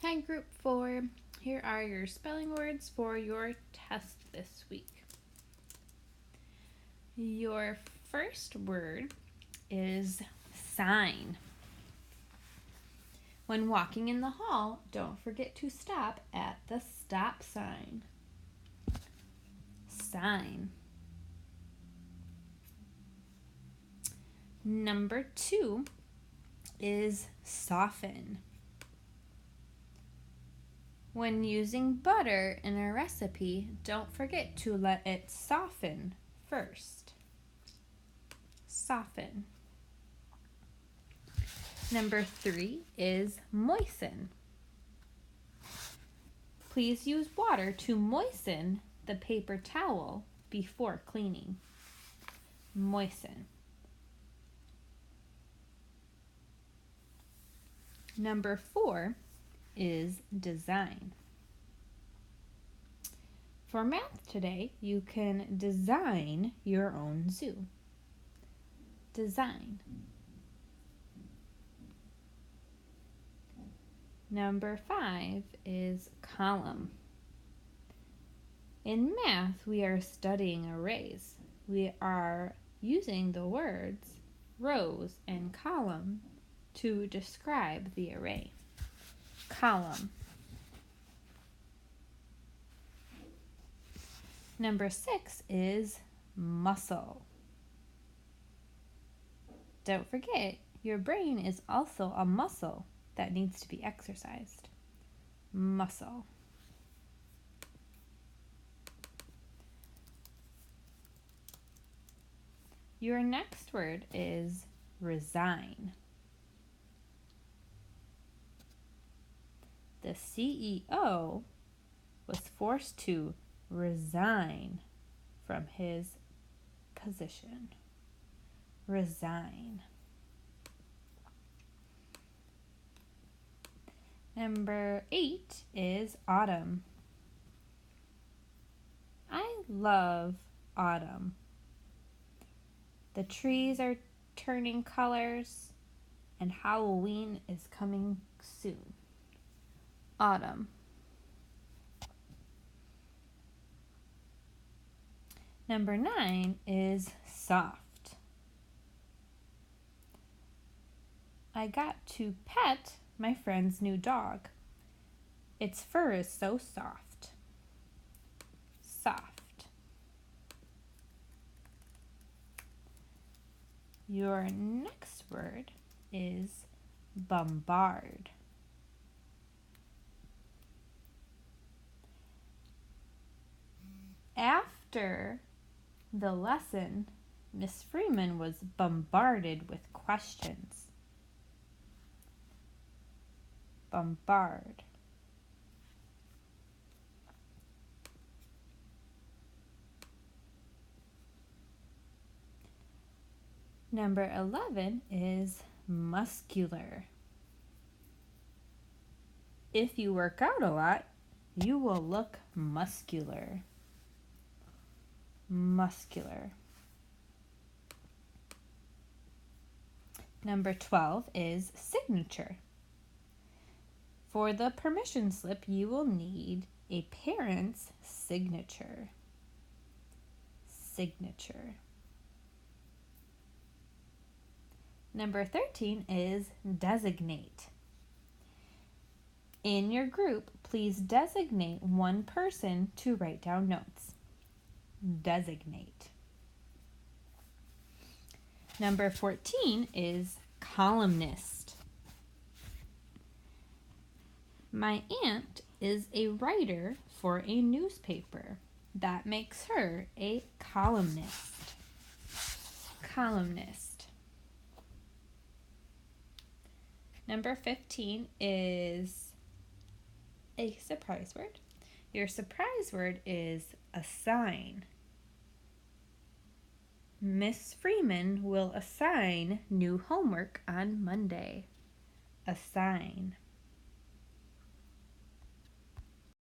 Hi, Group 4. Here are your spelling words for your test this week. Your first word is sign. When walking in the hall, don't forget to stop at the stop sign. Sign. Number 2 is soften. When using butter in a recipe, don't forget to let it soften first. Soften. Number 3 is moisten. Please use water to moisten the paper towel before cleaning. Moisten. Number 4 is design. For math today, you can design your own zoo. Design. Number 5 is column. In math, we are studying arrays. We are using the words rows and column to describe the array. Column. Number 6 is muscle. Don't forget, your brain is also a muscle that needs to be exercised. Muscle. Your next word is resign. The CEO was forced to resign from his position. Resign. Number 8 is autumn. I love autumn. The trees are turning colors and Halloween is coming soon. Autumn. Number 9 is soft. I got to pet my friend's new dog. Its fur is so soft. Soft. Your next word is bombard. After the lesson, Miss Freeman was bombarded with questions. Bombard. Number 11 is muscular. If you work out a lot, you will look muscular. Muscular. Number 12 is signature. For the permission slip, you will need a parent's signature. Signature. Number 13 is designate. In your group, please designate one person to write down notes. Designate. Number 14 is columnist. My aunt is a writer for a newspaper. That makes her a columnist. Columnist. Number 15 is a surprise word. Your surprise word is assign. Miss Freeman will assign new homework on Monday. Assign.